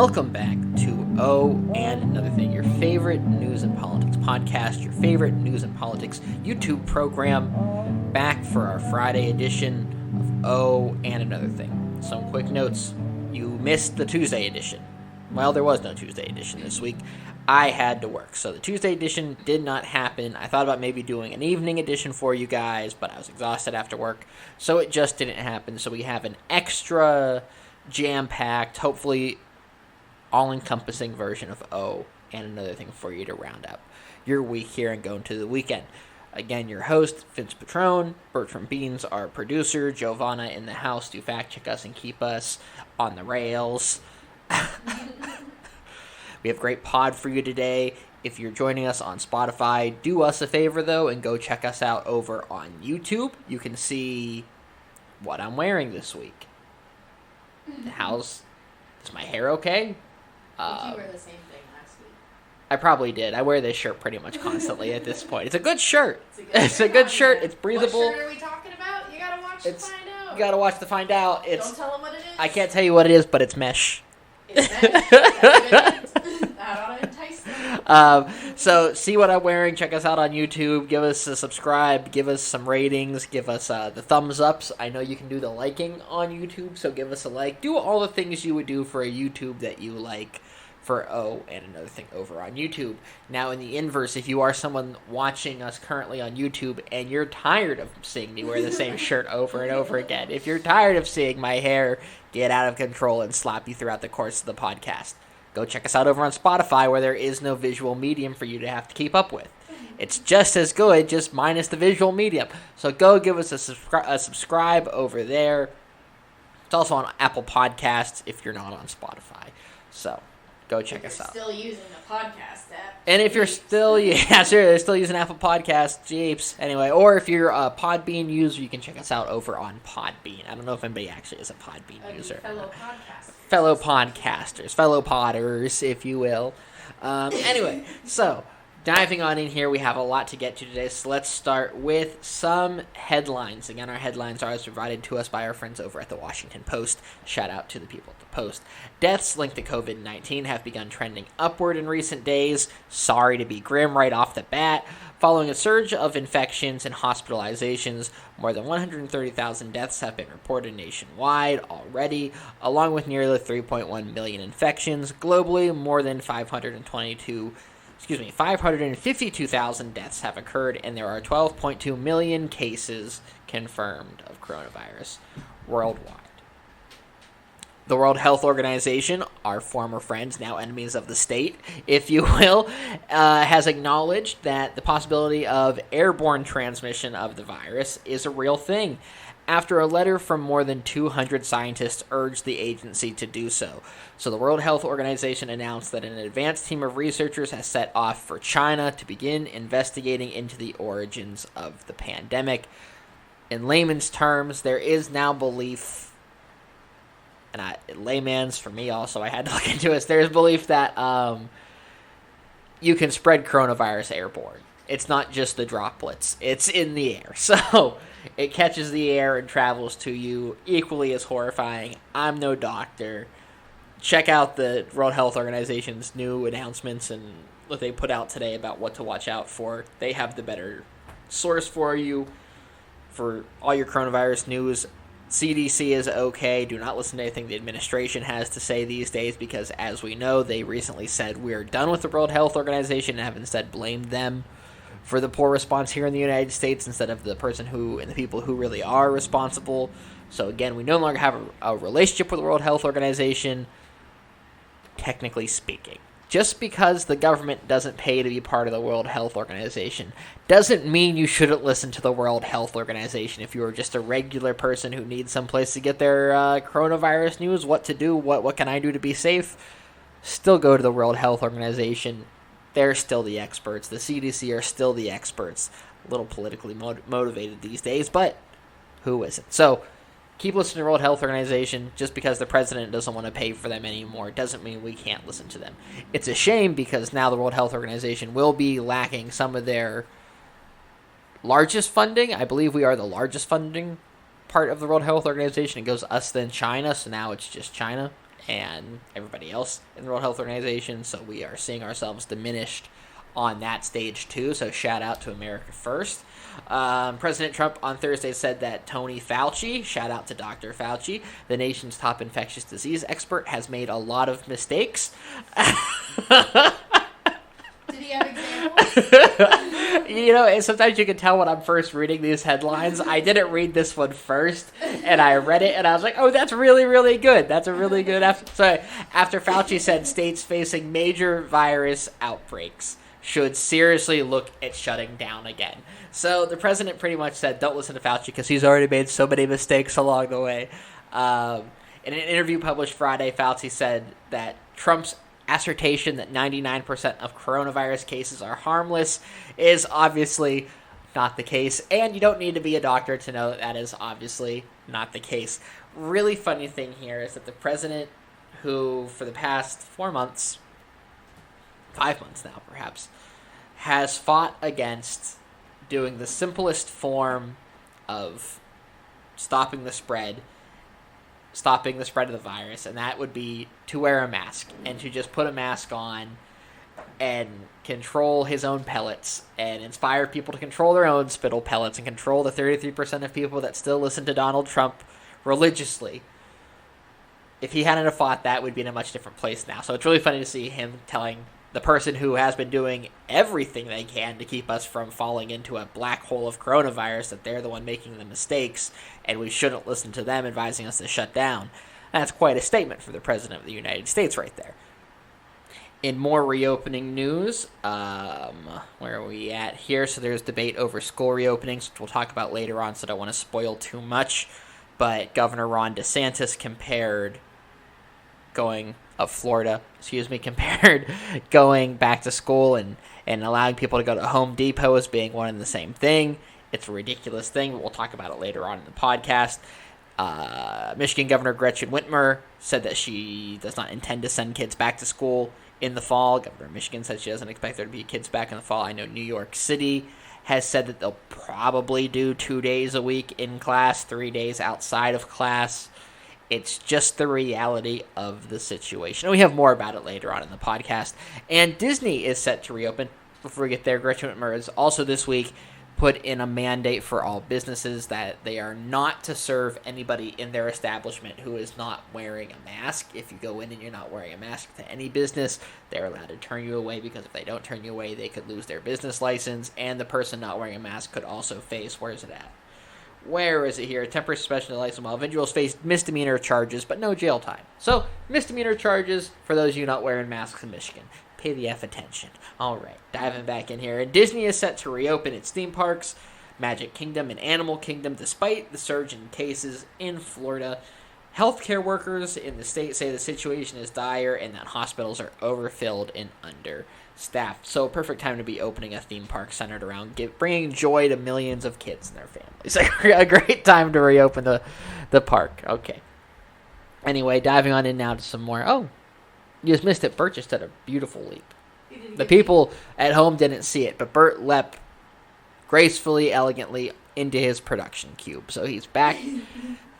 Welcome back to Oh and Another Thing, your favorite news and politics podcast, your favorite news and politics YouTube program, back for our Friday edition of Oh and Another Thing. Some quick notes. You missed the Tuesday edition. Well, there was no Tuesday edition this week. I had to work, so the Tuesday edition did not happen. I thought about maybe doing an evening edition for you guys, but I was exhausted after work, so it just didn't happen. So we have an extra jam-packed, hopefully all-encompassing version of Oh and Another Thing for you to round up your week here and go into the weekend. Again, your host, Vince Petrone, Bertram Beans, our producer, Giovanna in the house to fact-check us and keep us on the rails. We have a great pod for you today. If you're joining us on Spotify, do us a favor, though, and go check us out over on YouTube. You can see what I'm wearing this week. Is my hair okay? Did you wear the same thing last week? I probably did. I wear this shirt pretty much constantly at this point. It's a good shirt. It's a good shirt. It's breathable. What shirt are we talking about? You gotta watch to find out. You gotta watch to find out. Don't tell them what it is. I can't tell you what it is, but it's mesh. It's mesh. That ought to entice them. So see what I'm wearing. Check us out on YouTube. Give us a subscribe. Give us some ratings. Give us the thumbs ups. I know you can do the liking on YouTube, so give us a like. Do all the things you would do for a YouTube that you like for Oh and Another Thing over on YouTube. Now, in the inverse, if you are someone watching us currently on YouTube and you're tired of seeing me wear the same shirt over and over again, if you're tired of seeing my hair get out of control and sloppy throughout the course of the podcast, go check us out over on Spotify, where there is no visual medium for you to have to keep up with. It's just as good, just minus the visual medium. So go give us a subscribe over there. It's also on Apple Podcasts if you're not on Spotify. So go check us out. Still using the podcast app. And if you're still, they're still using Apple Podcasts, jeeps. Anyway, or if you're a Podbean user, you can check us out over on Podbean. I don't know if anybody actually is a Podbean user. Fellow podcasters, fellow potters, if you will. Anyway, so diving on in here, we have a lot to get to today, so let's start with some headlines. Again, our headlines are as provided to us by our friends over at the Washington Post. Shout out to the people at the Post. Deaths linked to COVID-19 have begun trending upward in recent days. Sorry to be grim right off the bat. Following a surge of infections and hospitalizations, more than 130,000 deaths have been reported nationwide already, along with nearly 3.1 million infections. Globally, more than 552,000 deaths have occurred, and there are 12.2 million cases confirmed of coronavirus worldwide. The World Health Organization, our former friends, now enemies of the state, if you will, has acknowledged that the possibility of airborne transmission of the virus is a real thing, after a letter from more than 200 scientists urged the agency to do so. So the World Health Organization announced that an advanced team of researchers has set off for China to begin investigating into the origins of the pandemic. In layman's terms, there is now belief, and layman's for me also, I had to look into it, there's belief that you can spread coronavirus airborne. It's not just the droplets, it's in the air. So it catches the air and travels to you, equally as horrifying. I'm no doctor. Check out the World Health Organization's new announcements and what they put out today about what to watch out for. They have the better source for you for all your coronavirus news. CDC is okay. Do not listen to anything the administration has to say these days, because as we know, they recently said we're done with the World Health Organization and have instead blamed them for the poor response here in the United States instead of the person who and the people who really are responsible. So again, we no longer have a relationship with the World Health Organization, technically speaking. Just because the government doesn't pay to be part of the World Health Organization doesn't mean you shouldn't listen to the World Health Organization. If you are just a regular person who needs someplace to get their coronavirus news, what to do, what can I do to be safe, still go to the World Health Organization. They're still the experts. The CDC are still the experts. A little politically motivated these days, but who isn't? So keep listening to the World Health Organization. Just because the president doesn't want to pay for them anymore doesn't mean we can't listen to them. It's a shame because now the World Health Organization will be lacking some of their largest funding. I believe we are the largest funding part of the World Health Organization. It goes us, then China, so now it's just China. and everybody else in the World Health Organization, so we are seeing ourselves diminished on that stage too, so shout out to America First. President Trump on Thursday said that Tony Fauci, shout out to Dr. Fauci, the nation's top infectious disease expert, has made a lot of mistakes. Did he have examples? And sometimes you can tell when I'm first reading these headlines. I didn't read this one first, and I read it, and I was like, oh, that's really, really good. That's a really good... After Fauci said states facing major virus outbreaks should seriously look at shutting down again. So the president pretty much said, don't listen to Fauci because he's already made so many mistakes along the way. In an interview published Friday, Fauci said that Trump's assertion that 99% of coronavirus cases are harmless is obviously not the case, and you don't need to be a doctor to know that is obviously not the case. Really funny thing here is that the president, who for the past 4 months, 5 months now perhaps, has fought against doing the simplest form of stopping the spread of the virus, and that would be to wear a mask and to just put a mask on and control his own pellets and inspire people to control their own spittle pellets and control the 33% of people that still listen to Donald Trump religiously. If he hadn't have fought that, we'd be in a much different place now. So it's really funny to see him telling the person who has been doing everything they can to keep us from falling into a black hole of coronavirus that they're the one making the mistakes and we shouldn't listen to them advising us to shut down. That's quite a statement for the President of the United States right there. In more reopening news, where are we at here? So there's debate over school reopenings, which we'll talk about later on, so I don't want to spoil too much. But Governor Ron DeSantis compared going back to school and allowing people to go to Home Depot as being one and the same thing. It's a ridiculous thing, but we'll talk about it later on in the podcast. Michigan Governor Gretchen Whitmer said that she does not intend to send kids back to school in the fall. Governor of Michigan said she doesn't expect there to be kids back in the fall. I know New York City has said that they'll probably do 2 days a week in class, 3 days outside of class. It's just the reality of the situation. And we have more about it later on in the podcast. And Disney is set to reopen. Before we get there, Gretchen Whitmer has also this week put in a mandate for all businesses that they are not to serve anybody in their establishment who is not wearing a mask. If you go in and you're not wearing a mask to any business, they're allowed to turn you away, because if they don't turn you away, they could lose their business license, and the person not wearing a mask could also face, where is it at? Where is it here? Temporary suspension of license while individuals face misdemeanor charges, but no jail time. So, misdemeanor charges for those of you not wearing masks in Michigan. Pay the F attention. All right, diving back in here. And Disney is set to reopen its theme parks, Magic Kingdom and Animal Kingdom, despite the surge in cases in Florida. Healthcare workers in the state say the situation is dire and that hospitals are overfilled and understaffed. So, perfect time to be opening a theme park centered around bringing joy to millions of kids and their families. A great time to reopen the park. Okay. Anyway, diving on in now to some more. Oh, you just missed it. Bert just did a beautiful leap. The people at home didn't see it, but Bert leapt gracefully, elegantly into his production cube. So he's back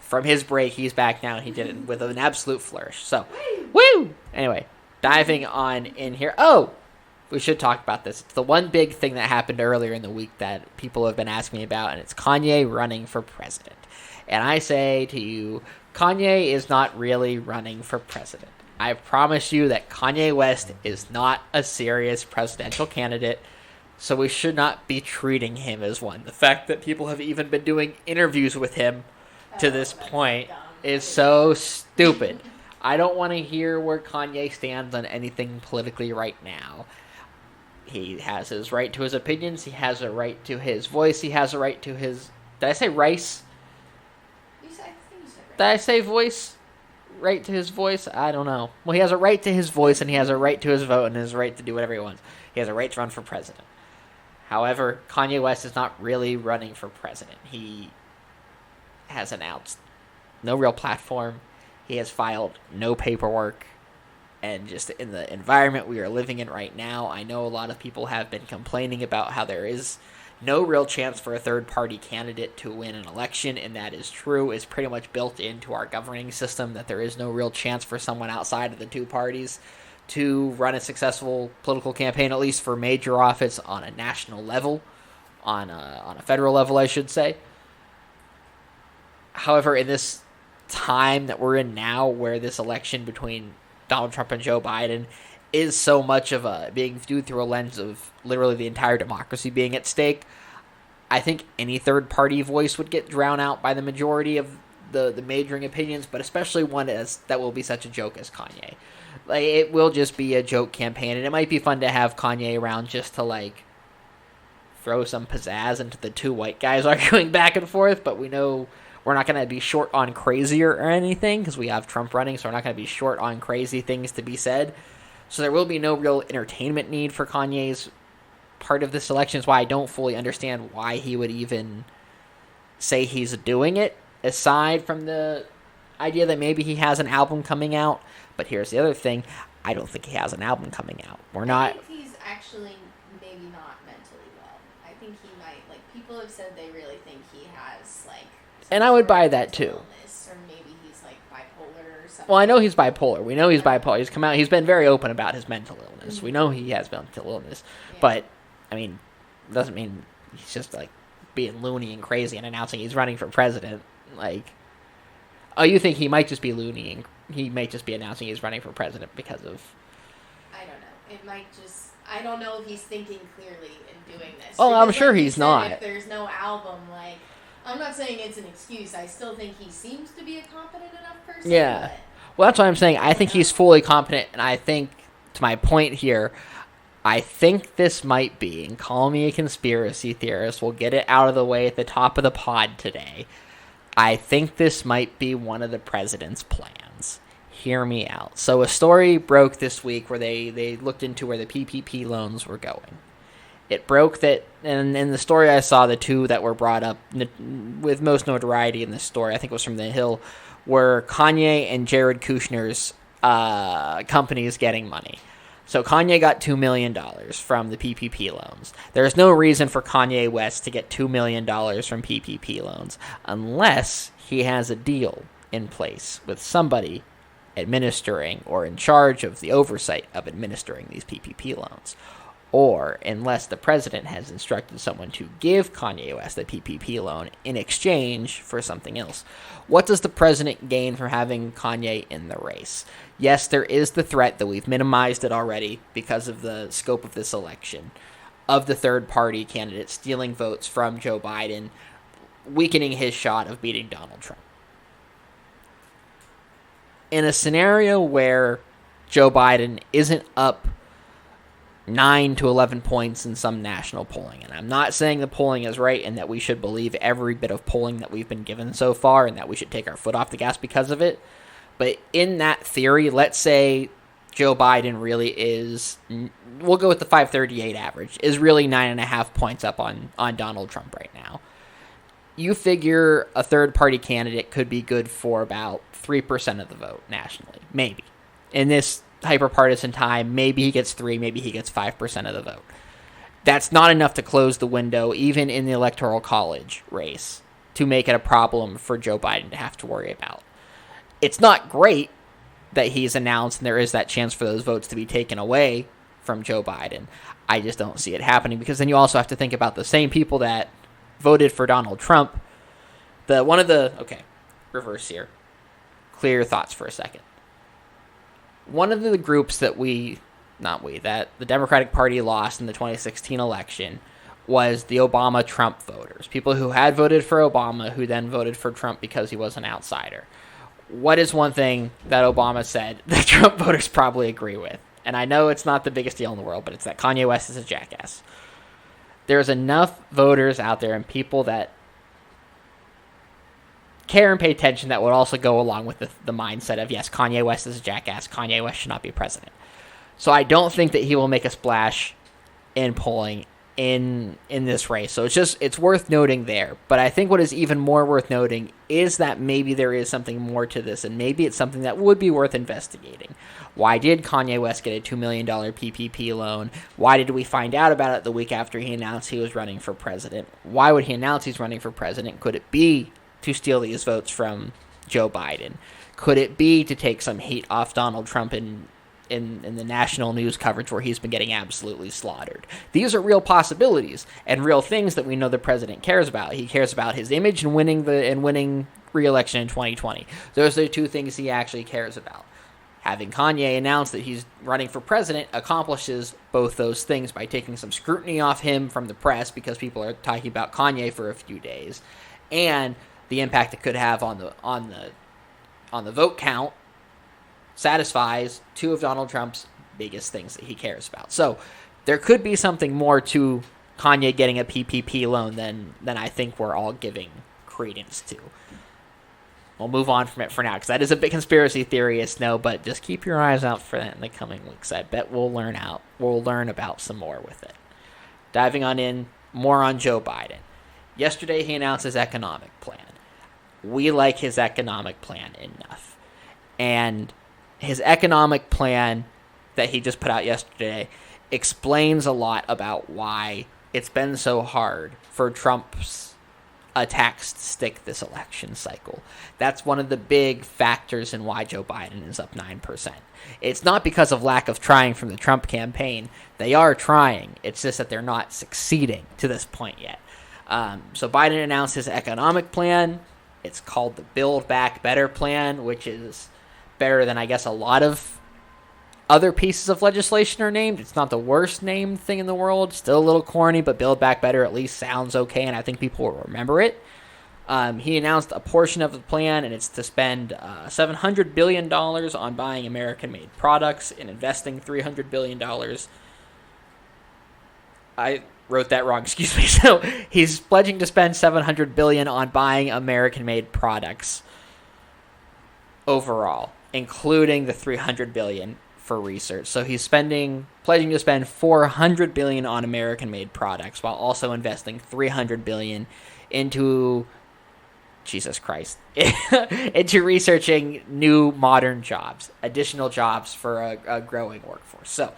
from his break. He's back now, and he did it with an absolute flourish. So, woo! Anyway, diving on in here. Oh, we should talk about this. It's the one big thing that happened earlier in the week that people have been asking me about, and it's Kanye running for president. And I say to you, Kanye is not really running for president. I promise you that Kanye West is not a serious presidential candidate, so we should not be treating him as one. The fact that people have even been doing interviews with him to this point is so stupid. I don't want to hear where Kanye stands on anything politically right now. He has his right to his opinions. He has a right to his voice. He has a right to his... Did I say rice? I think you said right. Did I say voice? Right to his voice? I don't know. Well, he has a right to his voice, and he has a right to his vote, and his right to do whatever he wants. He has a right to run for president. However, Kanye West is not really running for president. He has announced no real platform. He has filed no paperwork. And just in the environment we are living in right now, I know a lot of people have been complaining about how there is no real chance for a third-party candidate to win an election, and that is true. It's pretty much built into our governing system that there is no real chance for someone outside of the two parties to run a successful political campaign, at least for major office on a national level, on a federal level, I should say. However, in this time that we're in now, where this election between Donald Trump and Joe Biden is so much of a being viewed through a lens of literally the entire democracy being at stake, I think any third-party voice would get drowned out by the majority of the majoring opinions, but especially one that will be such a joke as Kanye. Like, it will just be a joke campaign, and it might be fun to have Kanye around just to, like, throw some pizzazz into the two white guys arguing back and forth, but we know we're not going to be short on crazier or anything, because we have Trump running, so we're not going to be short on crazy things to be said. So there will be no real entertainment need for Kanye's part of this election. Is why I don't fully understand why he would even say he's doing it, aside from the idea that maybe he has an album coming out. But here's the other thing. I don't think he has an album coming out. I think he's actually maybe not mentally well. I think he might, like, people have said they really think he has, like... And I would buy that, too. Illness, or maybe he's, like, bipolar or something. Well, I know he's bipolar. We know he's bipolar. He's come out. He's been very open about his mental illness. We know he has mental illness. Yeah. But, I mean, doesn't mean he's just, like, being loony and crazy and announcing he's running for president. Like, oh, you think he might just be loony and he may just be announcing he's running for president because of... I don't know. It might just... I don't know if he's thinking clearly in doing this. Oh, I'm because, sure like he's said, not. If there's no album, like... I'm not saying it's an excuse. I still think he seems to be a competent enough person. Yeah. Well, that's what I'm saying. I think he's fully competent, and I think, to my point here, I think this might be, and call me a conspiracy theorist, we'll get it out of the way at the top of the pod today. I think this might be one of the president's plans. Hear me out. So a story broke this week where they looked into where the PPP loans were going. It broke that, and in the story I saw, the two that were brought up with most notoriety in this story, I think it was from The Hill, were Kanye and Jared Kushner's companies getting money. So Kanye got $2 million from the PPP loans. There's no reason for Kanye West to get $2 million from PPP loans unless he has a deal in place with somebody administering or in charge of the oversight of administering these PPP loans. Or unless the president has instructed someone to give Kanye West a PPP loan in exchange for something else. What does the president gain from having Kanye in the race? Yes, there is the threat, that we've minimized it already because of the scope of this election, of the third-party candidate stealing votes from Joe Biden, weakening his shot of beating Donald Trump. In a scenario where Joe Biden isn't up 9 to 11 points in some national polling. And I'm not saying the polling is right and that we should believe every bit of polling that we've been given so far and that we should take our foot off the gas because of it. But in that theory, let's say Joe Biden really is, we'll go with the 538 average, is really 9.5 points up on Donald Trump right now. You figure a third-party candidate could be good for about 3% of the vote nationally. Maybe. In this hyper-partisan time, maybe he gets 3, maybe he gets 5% of the vote. That's not enough to close the window, even in the Electoral College race, to make it a problem for Joe Biden to have to worry about. It's not great that he's announced and there is that chance for those votes to be taken away from Joe Biden. I just don't see it happening, because then you also have to think about the same people that voted for Donald Trump. Reverse here. Clear your thoughts for a second. One of the groups that the Democratic Party lost in the 2016 election was the Obama-Trump voters. People who had voted for Obama who then voted for Trump because he was an outsider. What is one thing that Obama said that Trump voters probably agree with? And I know it's not the biggest deal in the world, but it's that Kanye West is a jackass. There's enough voters out there and people that care and pay attention that would also go along with the mindset of, yes, Kanye West is a jackass, Kanye West should not be president. So I don't think that he will make a splash in polling in this race. So it's worth noting there. But I think what is even more worth noting is that maybe there is something more to this, and maybe it's something that would be worth investigating. Why did Kanye West get a $2 million PPP loan? Why did we find out about it the week after he announced he was running for president? Why would he announce he's running for president? Could it be to steal these votes from Joe Biden? Could it be to take some heat off Donald Trump in the national news coverage where he's been getting absolutely slaughtered? These are real possibilities and real things that we know the president cares about. He cares about his image and winning re-election in 2020. Those are the two things he actually cares about. Having Kanye announce that he's running for president accomplishes both those things by taking some scrutiny off him from the press because people are talking about Kanye for a few days, and the impact it could have on the vote count satisfies two of Donald Trump's biggest things that he cares about. So there could be something more to Kanye getting a PPP loan than I think we're all giving credence to. We'll move on from it for now, because that is a big conspiracy theorist, no, but just keep your eyes out for that in the coming weeks. I bet we'll learn about some more with it. Diving on in, more on Joe Biden. Yesterday he announced his economic plan. We like his economic plan enough. And his economic plan that he just put out yesterday explains a lot about why it's been so hard for Trump's attacks to stick this election cycle. That's one of the big factors in why Joe Biden is up 9%. It's not because of lack of trying from the Trump campaign. They are trying. It's just that they're not succeeding to this point yet. So Biden announced his economic plan. It's called the Build Back Better plan, which is better than, I guess, a lot of other pieces of legislation are named. It's not the worst named thing in the world. Still a little corny, but Build Back Better at least sounds okay, and I think people will remember it. He announced a portion of the plan, and it's to spend $700 billion on buying American-made products and investing $300 billion. I wrote that wrong, excuse me. So he's pledging to spend $700 billion on buying American-made products overall, including the $300 billion for research. So he's pledging to spend $400 billion on American-made products while also investing $300 billion into, Jesus Christ, into researching new modern jobs, additional jobs for a growing workforce. So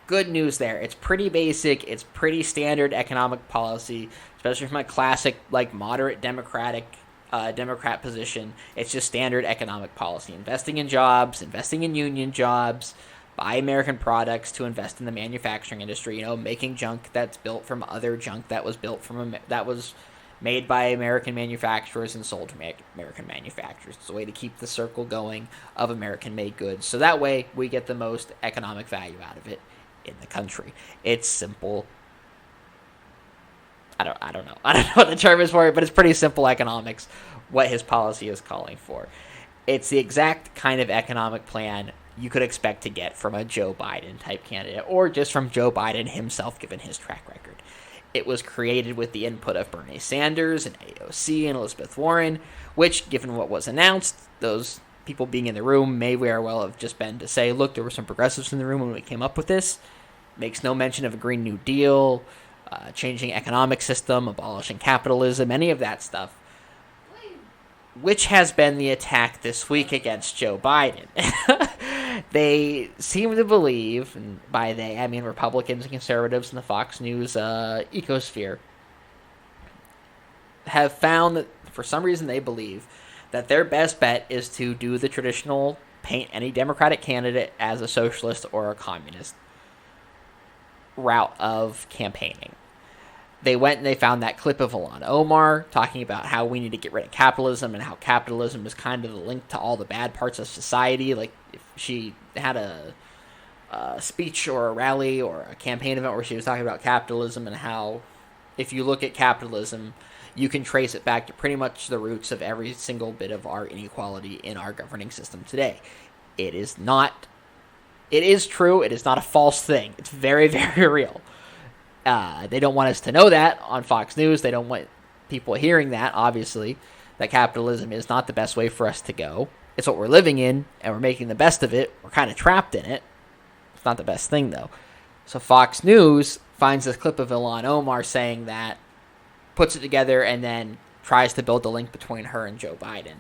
good news there. It's pretty basic. It's pretty standard economic policy, especially from a classic, like, moderate Democrat position. It's just standard economic policy. Investing in jobs, investing in union jobs, buy American products to invest in the manufacturing industry, making junk that's built from other junk that was made by American manufacturers and sold to American manufacturers. It's a way to keep the circle going of American-made goods. So that way we get the most economic value out of it in the country. It's simple. I don't know what the term is for it, but it's pretty simple economics, what his policy is calling for. It's the exact kind of economic plan you could expect to get from a Joe Biden type candidate, or just from Joe Biden himself, given his track record. It was created with the input of Bernie Sanders and AOC and Elizabeth Warren, which, given what was announced, those people being in the room may very well have just been to say, look, there were some progressives in the room when we came up with this. Makes no mention of a Green New Deal, changing economic system, abolishing capitalism, any of that stuff, which has been the attack this week against Joe Biden. They seem to believe, and by they, I mean Republicans and conservatives in the Fox News ecosphere, have found that for some reason they believe that their best bet is to do the traditional paint any Democratic candidate as a socialist or a communist route of campaigning. They went and they found that clip of Ilhan Omar talking about how we need to get rid of capitalism and how capitalism is kind of the link to all the bad parts of society. Like, if she had a speech or a rally or a campaign event where she was talking about capitalism and how if you look at capitalism, you can trace it back to pretty much the roots of every single bit of our inequality in our governing system today. It is true. It is not a false thing. It's very, very real. They don't want us to know that on Fox News. They don't want people hearing that, obviously, that capitalism is not the best way for us to go. It's what we're living in, and we're making the best of it. We're kind of trapped in it. It's not the best thing, though. So Fox News finds this clip of Ilhan Omar saying that, puts it together, and then tries to build the link between her and Joe Biden.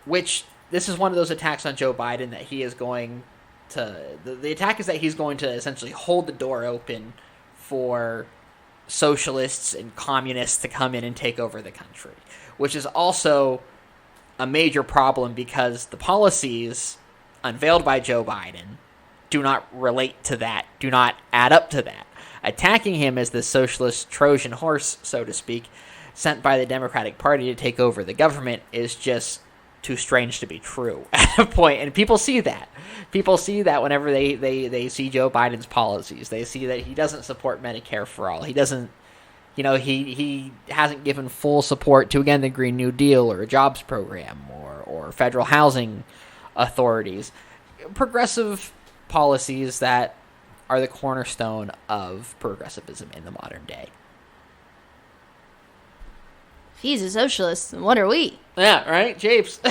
Which, this is one of those attacks on Joe Biden that he is going to... The attack is that he's going to essentially hold the door open for socialists and communists to come in and take over the country. Which is also a major problem because the policies unveiled by Joe Biden do not relate to that, do not add up to that. Attacking him as the socialist Trojan horse, so to speak, sent by the Democratic Party to take over the government is just too strange to be true at a point. And people see that. People see that whenever they see Joe Biden's policies. They see that he doesn't support Medicare for all. He doesn't, he hasn't given full support to, again, the Green New Deal or a jobs program or federal housing authorities. Progressive policies that are the cornerstone of progressivism in the modern day. If he's a socialist, then what are we? Yeah, right, Japes.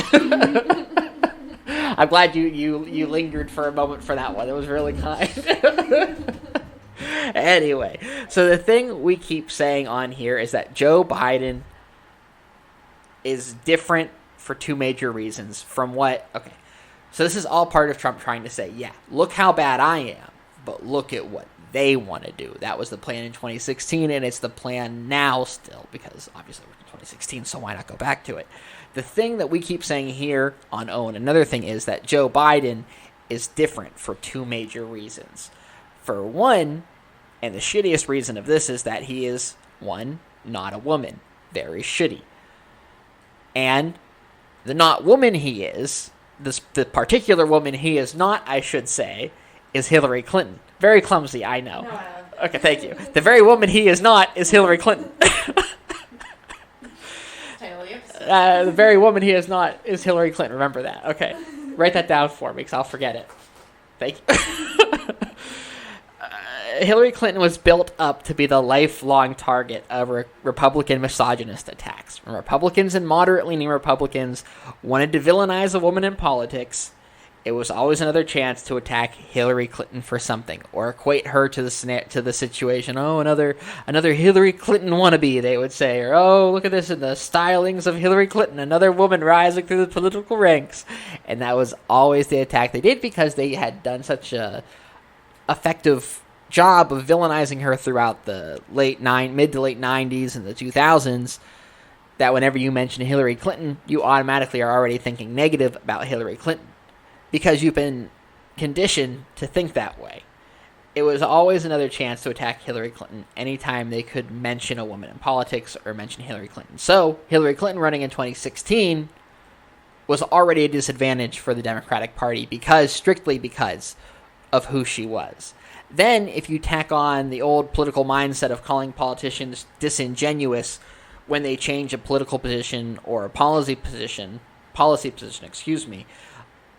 I'm glad you lingered for a moment for that one. It was really kind. Anyway, so the thing we keep saying on here is that Joe Biden is different for two major reasons from what... Okay, so this is all part of Trump trying to say, yeah, look how bad I am, but look at what they want to do. That was the plan in 2016, and it's the plan now still, because obviously we're in 2016, so why not go back to it? The thing that we keep saying here on Owen, another thing, is that Joe Biden is different for two major reasons. For one, and the shittiest reason of this is that he is, one, not a woman. Very shitty. And the not woman he is, the particular woman he is not, I should say, is Hillary Clinton. Very clumsy, I know. No, Okay, thank you. The very woman he is not is Hillary Clinton. The very woman he is not is Hillary Clinton. Remember that. Okay. Write that down for me because I'll forget it. Thank you. Hillary Clinton was built up to be the lifelong target of Republican misogynist attacks. When Republicans and moderate-leaning Republicans wanted to villainize a woman in politics, it was always another chance to attack Hillary Clinton for something, or equate her to the situation. Oh, another Hillary Clinton wannabe, they would say. Or, oh, look at this in the stylings of Hillary Clinton, another woman rising through the political ranks. And that was always the attack they did because they had done such a effective job of villainizing her throughout the mid to late 90s and the 2000s, that whenever you mention Hillary Clinton, you automatically are already thinking negative about Hillary Clinton because you've been conditioned to think that way. It was always another chance to attack Hillary Clinton anytime they could mention a woman in politics or mention Hillary Clinton. So Hillary Clinton running in 2016 was already a disadvantage for the Democratic Party strictly because of who she was. Then, if you tack on the old political mindset of calling politicians disingenuous when they change a political position or a policy position,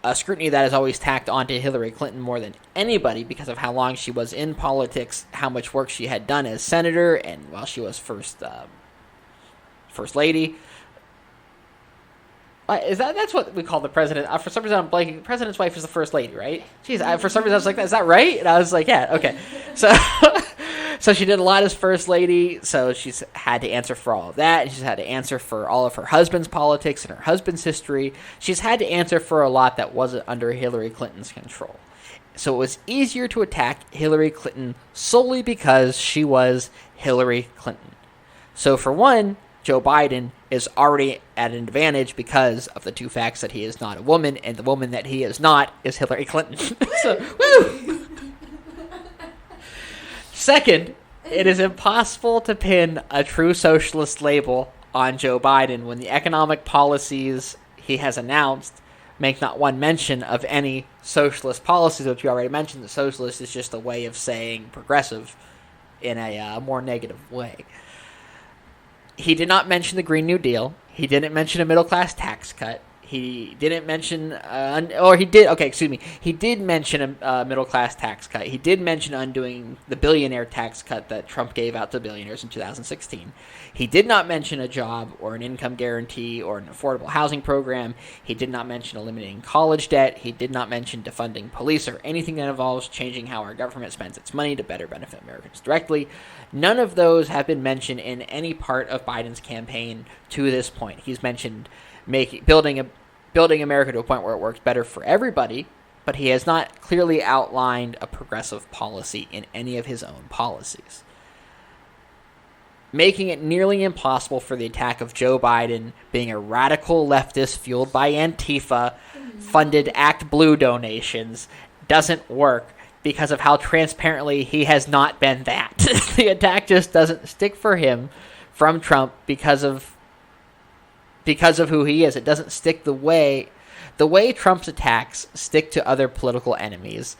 a scrutiny that is always tacked onto Hillary Clinton more than anybody because of how long she was in politics, how much work she had done as senator, and while she was first lady. That's what we call the president? For some reason, I'm blanking. The president's wife is the first lady, right? Jeez, for some reason I was like, is that right? And I was like, yeah, okay. So she did a lot as first lady, so she's had to answer for all of that, and she's had to answer for all of her husband's politics and her husband's history. She's had to answer for a lot that wasn't under Hillary Clinton's control. So it was easier to attack Hillary Clinton solely because she was Hillary Clinton. So for one, Joe Biden is already at an advantage because of the two facts that he is not a woman, and the woman that he is not is Hillary Clinton. So, woo! Second, it is impossible to pin a true socialist label on Joe Biden when the economic policies he has announced make not one mention of any socialist policies, which you already mentioned. The socialist is just a way of saying progressive in a more negative way. He did not mention the Green New Deal. He didn't mention a middle-class tax cut. He didn't mention, he did. Okay, excuse me. He did mention a middle class tax cut. He did mention undoing the billionaire tax cut that Trump gave out to billionaires in 2016. He did not mention a job or an income guarantee or an affordable housing program. He did not mention eliminating college debt. He did not mention defunding police or anything that involves changing how our government spends its money to better benefit Americans directly. None of those have been mentioned in any part of Biden's campaign to this point. He's mentioned building America to a point where it works better for everybody, but he has not clearly outlined a progressive policy in any of his own policies, making it nearly impossible for the attack of Joe Biden, being a radical leftist fueled by Antifa, funded Act Blue donations, doesn't work because of how transparently he has not been that. The attack just doesn't stick for him from Trump because of who he is. It doesn't stick the way Trump's attacks stick to other political enemies.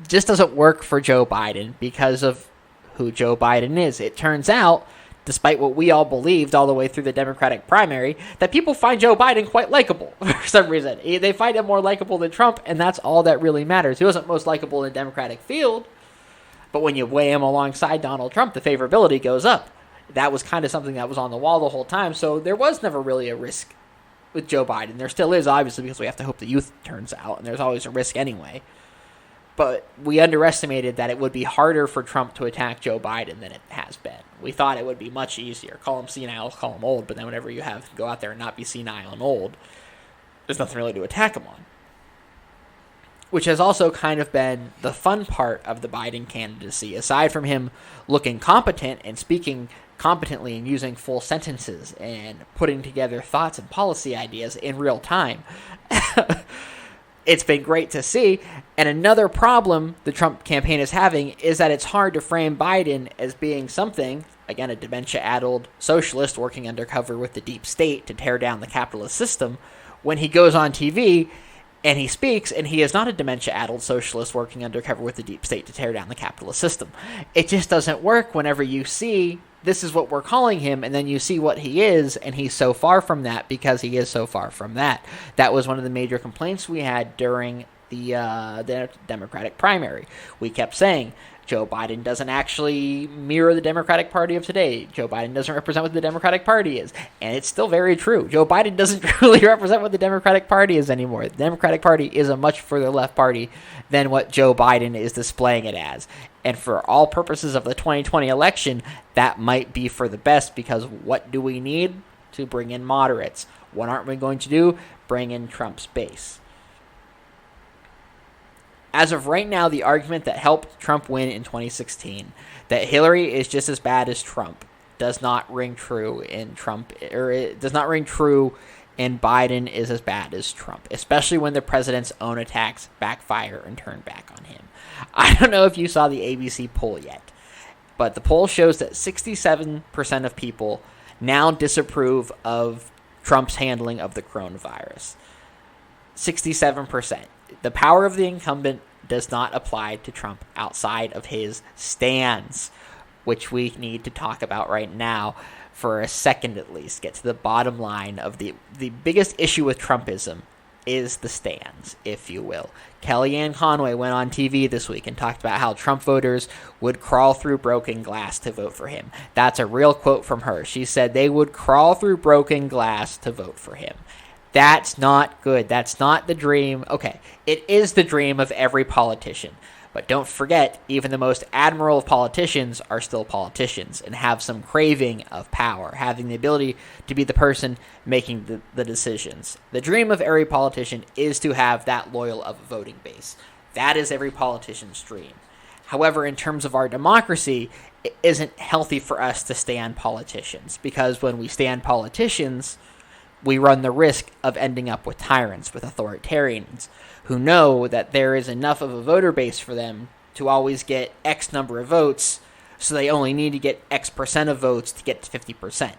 Just doesn't work for Joe Biden because of who Joe Biden is. It turns out, despite what we all believed all the way through the Democratic primary, that people find Joe Biden quite likable for some reason. They find him more likable than Trump, and that's all that really matters. He wasn't most likable in the Democratic field, but when you weigh him alongside Donald Trump, the favorability goes up. That was kind of something that was on the wall the whole time, so there was never really a risk with Joe Biden. There still is, obviously, because we have to hope the youth turns out, and there's always a risk anyway. But we underestimated that it would be harder for Trump to attack Joe Biden than it has been. We thought it would be much easier. Call him senile, call him old, but then whenever you go out there and not be senile and old, there's nothing really to attack him on. Which has also kind of been the fun part of the Biden candidacy, aside from him looking competent and speaking competently and using full sentences and putting together thoughts and policy ideas in real time. It's been great to see. And another problem the Trump campaign is having is that it's hard to frame Biden as being something, again, a dementia-addled socialist working undercover with the deep state to tear down the capitalist system, when he goes on TV and he speaks, and he is not a dementia-addled socialist working undercover with the deep state to tear down the capitalist system. It just doesn't work whenever you see this is what we're calling him, and then you see what he is, and he's so far from that because he is so far from that. That was one of the major complaints we had during the Democratic primary. We kept saying, Joe Biden doesn't actually mirror the Democratic Party of today. Joe Biden doesn't represent what the Democratic Party is. And it's still very true. Joe Biden doesn't truly represent what the Democratic Party is anymore. The Democratic Party is a much further left party than what Joe Biden is displaying it as. And for all purposes of the 2020 election, that might be for the best, because what do we need? To bring in moderates. What aren't we going to do? Bring in Trump's base. As of right now, the argument that helped Trump win in 2016, that Hilary is just as bad as Trump, does not ring true in it does not ring true in Biden is as bad as Trump, especially when the president's own attacks backfire and turn back on him. I don't know if you saw the ABC poll yet, but the poll shows that 67% of people now disapprove of Trump's handling of the coronavirus. 67%. The power of the incumbent does not apply to Trump outside of his stands, which we need to talk about right now for a second at least. Get to the bottom line of the biggest issue with Trumpism is the stands, if you will. Kellyanne Conway went on TV this week and talked about how Trump voters would crawl through broken glass to vote for him. That's a real quote from her. She said they would crawl through broken glass to vote for him. That's not good. That's not the dream. Okay, it is the dream of every politician. But don't forget, even the most admirable of politicians are still politicians and have some craving of power, having the ability to be the person making the decisions. The dream of every politician is to have that loyal of a voting base. That is every politician's dream. However, in terms of our democracy, it isn't healthy for us to stand politicians, because when we stand politicians, we run the risk of ending up with tyrants, with authoritarians, who know that there is enough of a voter base for them to always get X number of votes, so they only need to get X percent of votes to get to 50%.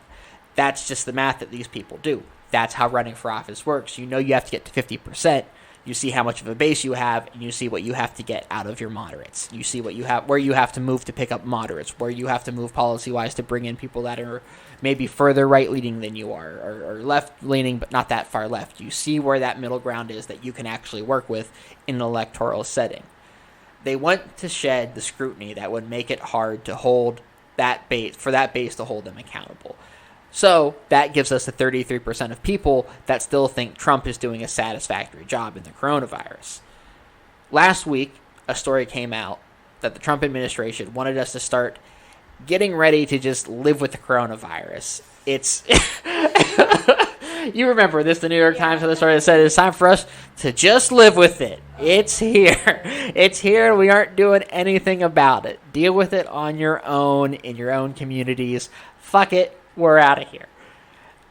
That's just the math that these people do. That's how running for office works. You know you have to get to 50%. You see how much of a base you have, and you see what you have to get out of your moderates. You see what you have, where you have to move to pick up moderates, where you have to move policy-wise to bring in people that are maybe further right-leaning than you are, or left-leaning but not that far left. You see where that middle ground is that you can actually work with in an electoral setting. They want to shed the scrutiny that would make it hard to hold that base, for that base to hold them accountable. So that gives us the 33% of people that still think Trump is doing a satisfactory job in the coronavirus. Last week, a story came out that the Trump administration wanted us to start getting ready to just live with the coronavirus. It's you remember this, the New York Times had the story that said it's time for us to just live with it. It's here. It's here. We aren't doing anything about it. Deal with it on your own, in your own communities. Fuck it. We're out of here.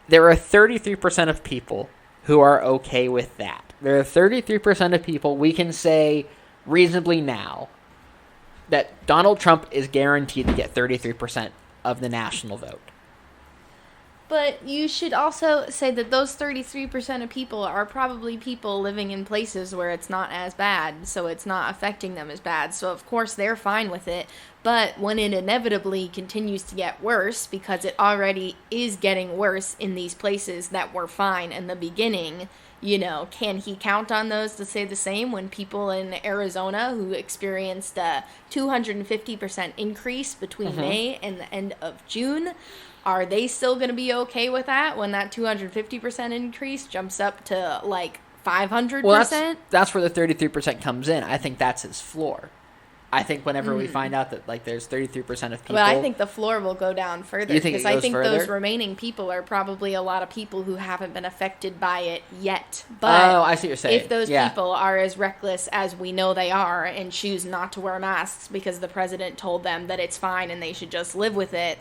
There are 33% of people who are okay with that. There are 33% of people we can say reasonably now that Donald Trump is guaranteed to get 33% of the national vote. But you should also say that those 33% of people are probably people living in places where it's not as bad, so it's not affecting them as bad. So, of course, they're fine with it. But when it inevitably continues to get worse, because it already is getting worse in these places that were fine in the beginning, you know, can he count on those to say the same when people in Arizona who experienced a 250% increase between May and the end of June, are they still going to be okay with that when that 250% increase jumps up to like 500%? Well, that's where the 33% comes in. I think that's his floor. I think whenever we find out that like there's 33% of people, but I think the floor will go down further. You think it goes I think further? Those remaining people are probably a lot of people who haven't been affected by it yet. But I see what you're saying. If those people are as reckless as we know they are and choose not to wear masks because the president told them that it's fine and they should just live with it.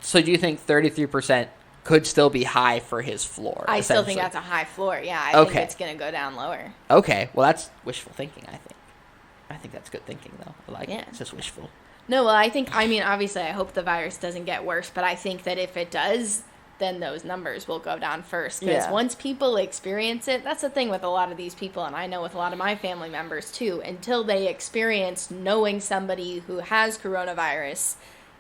So do you think 33% could still be high for his floor? I still think that's a high floor. Yeah, I think it's going to go down lower. Okay, well that's wishful thinking, I think. I think that's good thinking, though. I like it. It's just wishful. No, well, I mean, obviously, I hope the virus doesn't get worse, but I think that if it does, then those numbers will go down first. Because once people experience it, that's the thing with a lot of these people, and I know with a lot of my family members, too. Until they experience knowing somebody who has coronavirus,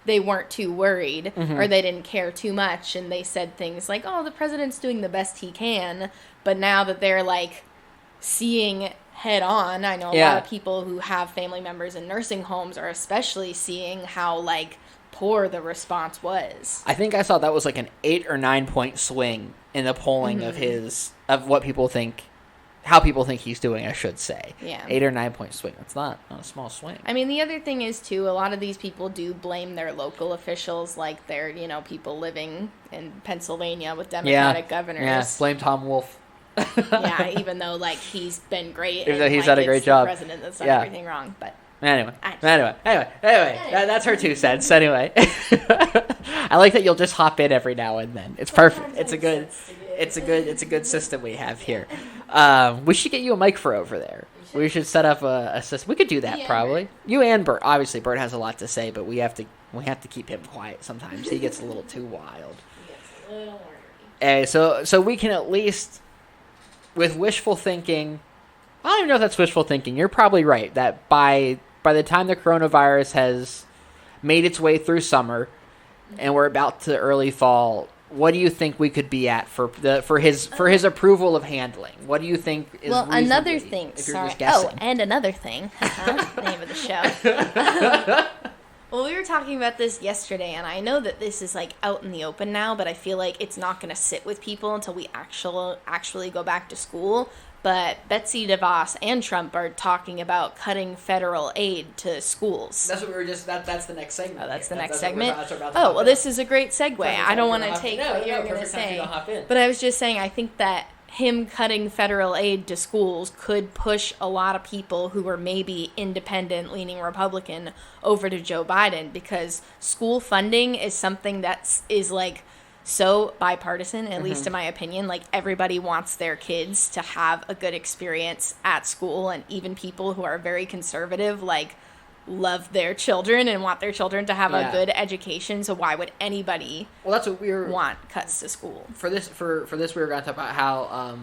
they weren't too worried, or they didn't care too much, and they said things like, oh, the president's doing the best he can, but now that they're, like, seeing head on, I know a lot of people who have family members in nursing homes are especially seeing how, like, poor the response was. I think I saw that was like an 8 or 9 point swing in the polling of what people think, how people think he's doing, I should say. Yeah. 8 or 9 point swing. That's not a small swing. I mean, the other thing is, too, a lot of these people do blame their local officials, like they're, you know, people living in Pennsylvania with Democratic governors. Yeah, blame Tom Wolf. Yeah, even though, like, he's been great. Even though he's done a great job. The president that's done everything wrong, but... Anyway, that's her 2 cents. Anyway, I like that you'll just hop in every now and then. It's perfect. It's a good system we have here. We should get you a mic for over there. We should set up a system. We could do that probably. You and Bert. Obviously, Bert has a lot to say, but we have to keep him quiet sometimes. He gets a little too wild. He gets a little wordy. So we can at least, with wishful thinking, I don't even know if that's wishful thinking. You're probably right that by the time the coronavirus has made its way through summer and we're about to early fall, what do you think we could be at for his approval of handling? What do you think is another thing. If you're Sorry. just guessing? And another thing. Name of the show. Well, we were talking about this yesterday, and I know that this is, like, out in the open now, but I feel like it's not going to sit with people until we actually go back to school. But Betsy DeVos and Trump are talking about cutting federal aid to schools. That's what we were just. That's the next segment. Oh, that's the next segment. Oh, well, this is a great segue. I don't want to take what you're going to say, but I was just saying I think that him cutting federal aid to schools could push a lot of people who were maybe independent, leaning Republican, over to Joe Biden, because school funding is something that is like so bipartisan, at least in my opinion. Like, everybody wants their kids to have a good experience at school, and even people who are very conservative, like, love their children and want their children to have a good education. So why would anybody that's what we want cuts to school? For this we were going to talk about how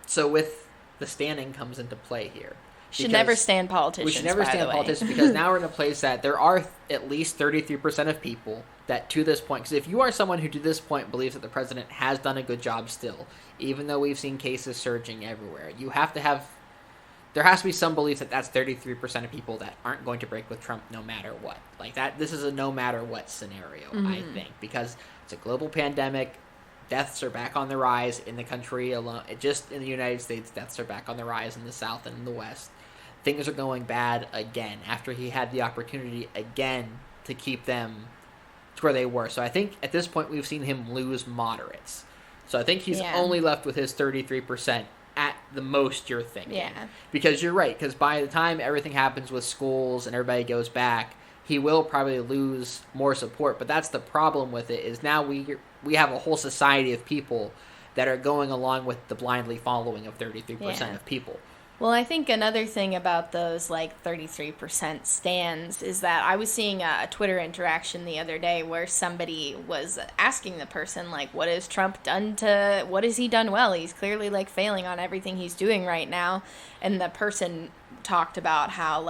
So with the standing comes into play here. Should never stand politicians. We should never stand politicians because now we're in a place that there are at least 33% of people that to this point, because if you are someone who to this point believes that the president has done a good job still, even though we've seen cases surging everywhere, there has to be some belief that that's 33% of people that aren't going to break with Trump no matter what. Like that, this is a no matter what scenario, I think, because it's a global pandemic. Deaths are back on the rise in the country alone. Just in the United States, deaths are back on the rise in the South and in the West. Things are going bad again after he had the opportunity again to keep them to where they were. So I think at this point we've seen him lose moderates. So I think he's only left with his 33% at the most, you're thinking. Yeah. Because you're right, because by the time everything happens with schools and everybody goes back, he will probably lose more support. But that's the problem with it, is now we have a whole society of people that are going along with the blindly following of 33% of people. Well, I think another thing about those, 33% stands is that I was seeing a Twitter interaction the other day where somebody was asking the person, what has Trump done what has he done well? He's clearly, failing on everything he's doing right now. And the person talked about how,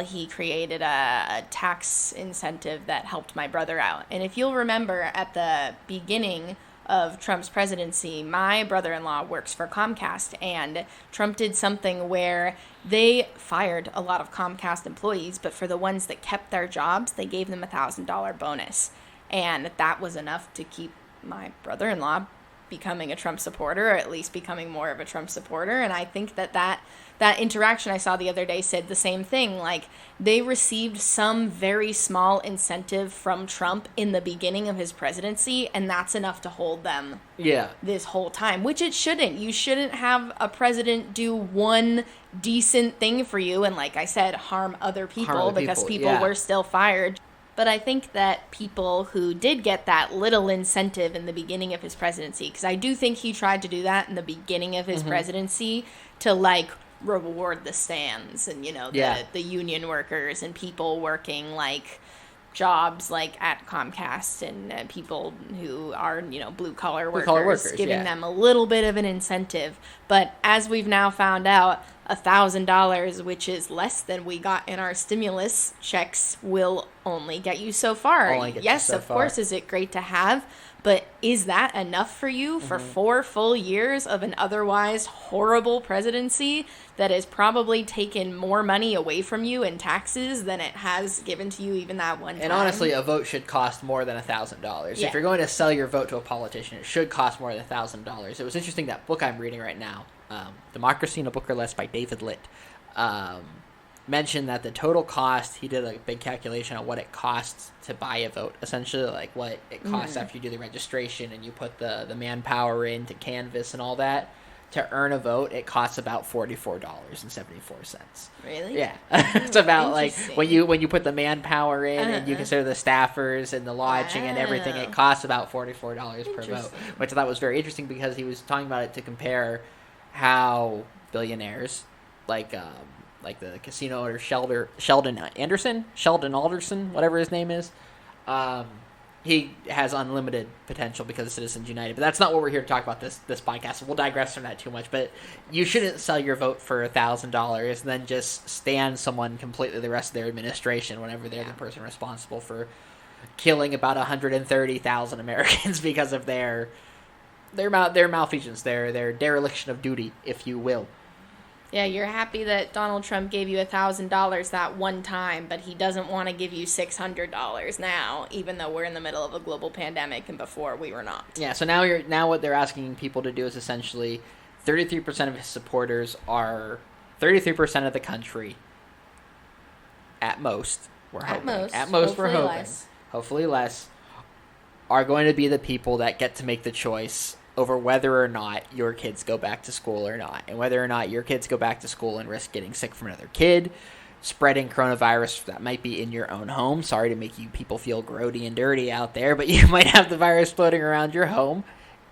he created a tax incentive that helped my brother out. And if you'll remember at the beginning of Trump's presidency, my brother-in-law works for Comcast, and Trump did something where they fired a lot of Comcast employees, but for the ones that kept their jobs, they gave them a $1,000 bonus. And that was enough to keep my brother-in-law becoming a Trump supporter, or at least becoming more of a Trump supporter. And I think that interaction I saw the other day said the same thing. They received some very small incentive from Trump in the beginning of his presidency, and that's enough to hold them this whole time, which it shouldn't. You shouldn't have a president do one decent thing for you and, like I said, harm other people because people were still fired. But I think that people who did get that little incentive in the beginning of his presidency, because I do think he tried to do that in the beginning of his presidency to, reward the stands and, the union workers and people working, jobs, at Comcast and people who are, blue-collar workers, giving them a little bit of an incentive. But as we've now found out, $1,000, which is less than we got in our stimulus checks, will only get you so far. Yes, of course, is it great to have, but is that enough for you for 4 full years of an otherwise horrible presidency that has probably taken more money away from you in taxes than it has given to you even that one time? And honestly, a vote should cost more than $1,000. If you're going to sell your vote to a politician, it should cost more than $1,000. It was interesting, that book I'm reading right now, Democracy in a Book or Less by David Litt, mentioned that the total cost, he did a big calculation on what it costs to buy a vote, essentially, what it costs after you do the registration and you put the manpower in to canvass and all that. To earn a vote, it costs about $44.74. Really? Yeah. It's about when you put the manpower in and you consider the staffers and the lodging and everything, it costs about $44 per vote, which I thought was very interesting because he was talking about it to compare how billionaires like the casino owner Sheldon Alderson, whatever his name is, he has unlimited potential because of Citizens United. But that's not what we're here to talk about this podcast. So we'll digress from that too much. But you shouldn't sell your vote for $1,000 and then just stand someone completely the rest of their administration whenever they're the person responsible for killing about 130,000 Americans because of their malfeasance, their dereliction of duty, if you will. Yeah, you're happy that Donald Trump gave you $1,000 that one time, but he doesn't want to give you $600 now, even though we're in the middle of a global pandemic and before we were not. Yeah, so now what they're asking people to do is essentially 33% of his supporters are 33% of the country. At most, we're hoping. At most, we're hoping. Less. Hopefully less. Are going to be the people that get to make the choice over whether or not your kids go back to school or not, and whether or not your kids go back to school and risk getting sick from another kid, spreading coronavirus that might be in your own home. Sorry to make you people feel grody and dirty out there, but you might have the virus floating around your home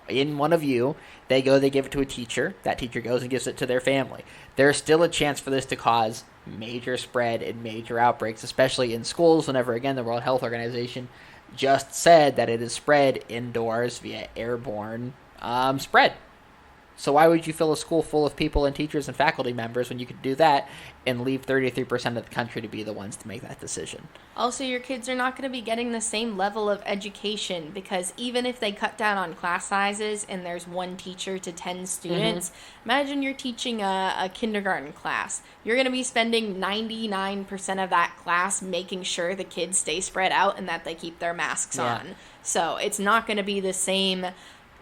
in one of you. They give it to a teacher. That teacher goes and gives it to their family. There's still a chance for this to cause major spread and major outbreaks, especially in schools, whenever, again, the World Health Organization just said that it is spread indoors via airborne spread. So why would you fill a school full of people and teachers and faculty members when you could do that and leave 33% of the country to be the ones to make that decision? Also, your kids are not going to be getting the same level of education because even if they cut down on class sizes and there's one teacher to 10 students, imagine you're teaching a kindergarten class. You're going to be spending 99% of that class making sure the kids stay spread out and that they keep their masks on. So it's not going to be the same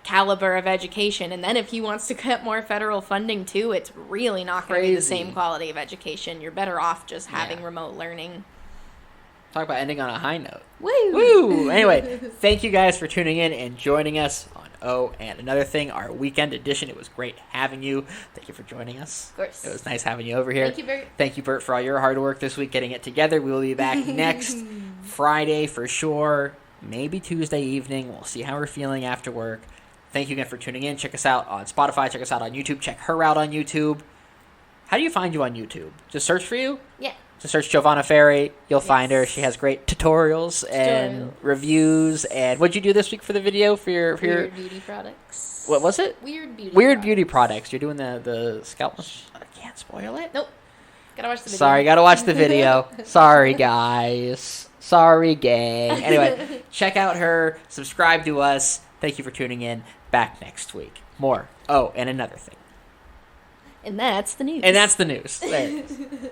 caliber of education. And then if he wants to cut more federal funding too, it's really not going to be the same quality of education. You're better off just having remote learning. Talk about ending on a high note. Woo! Woo! Anyway, thank you guys for tuning in and joining us on and Another Thing, our weekend edition. It was great having you. Thank you for joining us. Of course. It was nice having you over here. Thank you, Bert. Thank you, Bert, for all your hard work this week getting it together. We will be back next Friday for sure. Maybe Tuesday evening. We'll see how we're feeling after work. Thank you again for tuning in. Check us out on Spotify. Check us out on YouTube. Check her out on YouTube. How do you find you on YouTube? Just search for you? Yeah. Just search Giovanna Ferry. You'll find her. She has great tutorials and reviews. And what'd you do this week for the video? For your Weird beauty products. What was it? Weird beauty products. You're doing the scalp. I can't spoil it. Nope. Gotta watch the video. Sorry, gotta watch the video. Sorry, guys. Sorry, gang. Anyway, check out her. Subscribe to us. Thank you for tuning in. Back next week. More. And Another Thing. And that's the news. There it is.